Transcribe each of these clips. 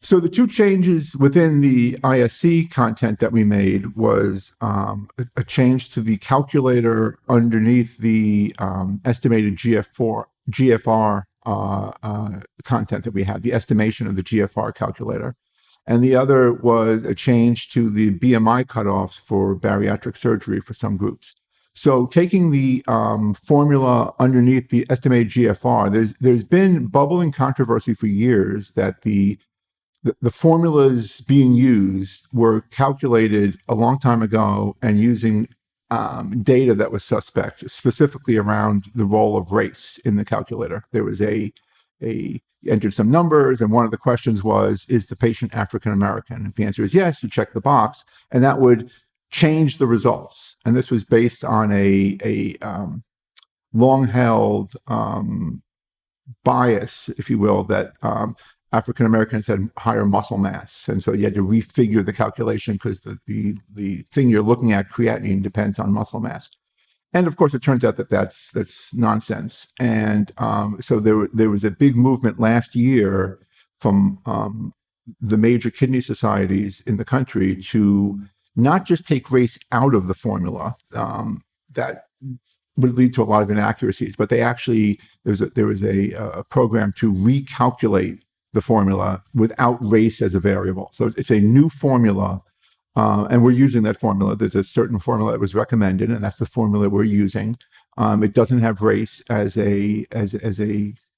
So the two changes within the ISC content that we made was a change to the calculator underneath the estimated GFR content that we had, the estimation of the GFR calculator. And the other was a change to the BMI cutoffs for bariatric surgery for some groups. So taking the formula underneath the estimated GFR, there's been bubbling controversy for years that the formulas being used were calculated a long time ago and using data that was suspect, specifically around the role of race in the calculator. There was entered some numbers, and one of the questions was, is the patient African American? If the answer is yes, you check the box, and that would change the results. And this was based on a long-held bias, if you will, that African Americans had higher muscle mass, and so you had to refigure the calculation because the thing you're looking at, creatinine, depends on muscle mass. And of course, it turns out that that's nonsense. And so there was a big movement last year from the major kidney societies in the country to not just take race out of the formula that would lead to a lot of inaccuracies, but they actually there was a program to recalculate the formula without race as a variable. So it's a new formula. And we're using that formula. There's a certain formula that was recommended, and that's the formula we're using. It doesn't have race as a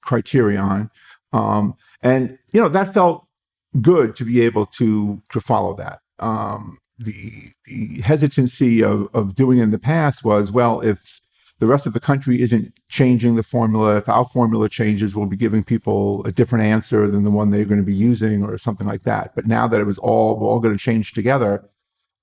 criterion, and that felt good to be able to follow that. The hesitancy of doing it in the past was, well, if the rest of the country isn't changing the formula, if our formula changes, we'll be giving people a different answer than the one they're going to be using or something like that. But now that we're all going to change together,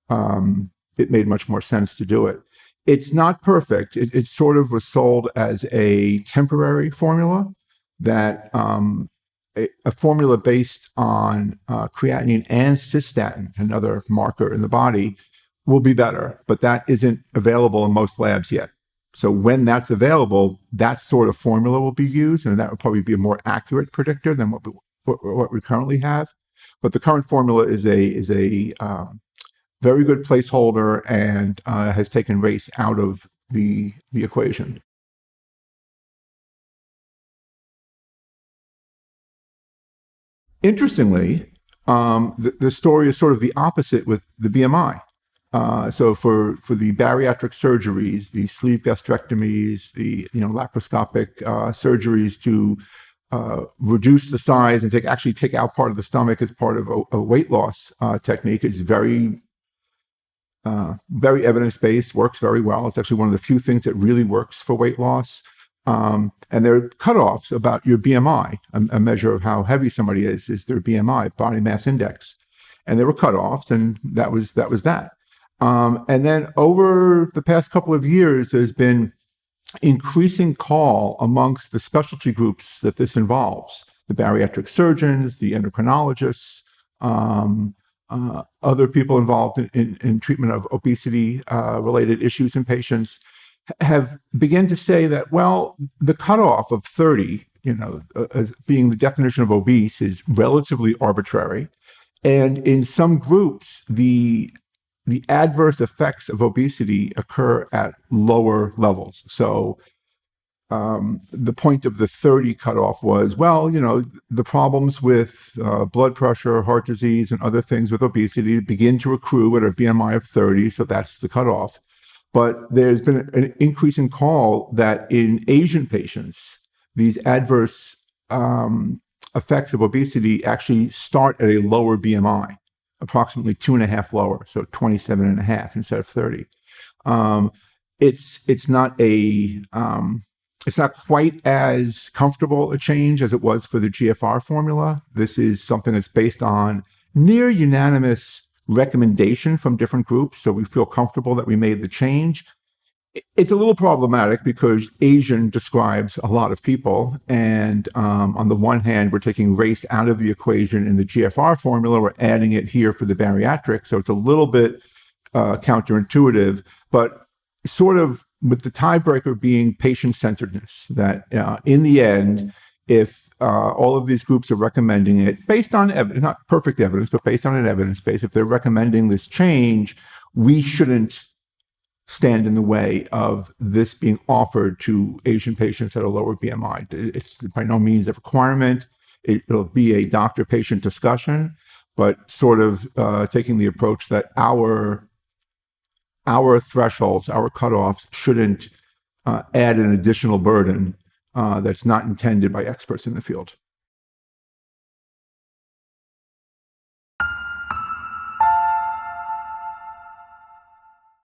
it made much more sense to do it. It's not perfect. It sort of was sold as a temporary formula, that a formula based on creatinine and cystatin, another marker in the body, will be better, but that isn't available in most labs yet. So when that's available, that sort of formula will be used, and that would probably be a more accurate predictor than what we currently have. But the current formula is a very good placeholder and has taken race out of the equation. Interestingly, the story is sort of the opposite with the BMI. So for the bariatric surgeries, the sleeve gastrectomies, the laparoscopic surgeries to reduce the size and actually take out part of the stomach as part of a weight loss technique, it's very evidence-based, works very well. It's actually one of the few things that really works for weight loss. And there are cutoffs about your BMI. A measure of how heavy somebody is their BMI, body mass index. And there were cutoffs, and that was that. And then over the past couple of years, there's been increasing call amongst the specialty groups that this involves: the bariatric surgeons, the endocrinologists, other people involved in treatment of obesity related issues in patients, have begun to say that, well, the cutoff of 30, as being the definition of obese, is relatively arbitrary. And in some groups, the adverse effects of obesity occur at lower levels. So the point of the 30 cutoff was, well, the problems with blood pressure, heart disease, and other things with obesity begin to accrue at a BMI of 30, so that's the cutoff. But there's been an increasing call that in Asian patients, these adverse effects of obesity actually start at a lower BMI, approximately 2.5 lower, so 27.5 instead of 30. It's not quite as comfortable a change as it was for the GFR formula. This is something that's based on near unanimous recommendation from different groups, so we feel comfortable that we made the change. It's a little problematic because Asian describes a lot of people, and on the one hand, we're taking race out of the equation in the GFR formula, we're adding it here for the bariatric, so it's a little bit counterintuitive, but sort of with the tiebreaker being patient-centeredness, that in the end, if all of these groups are recommending it based on evidence, not perfect evidence, but based on an evidence base. If they're recommending this change, we shouldn't stand in the way of this being offered to Asian patients at a lower BMI. It's by no means a requirement. It'll be a doctor-patient discussion, but sort of taking the approach that our thresholds, our cutoffs shouldn't add an additional burden that's not intended by experts in the field.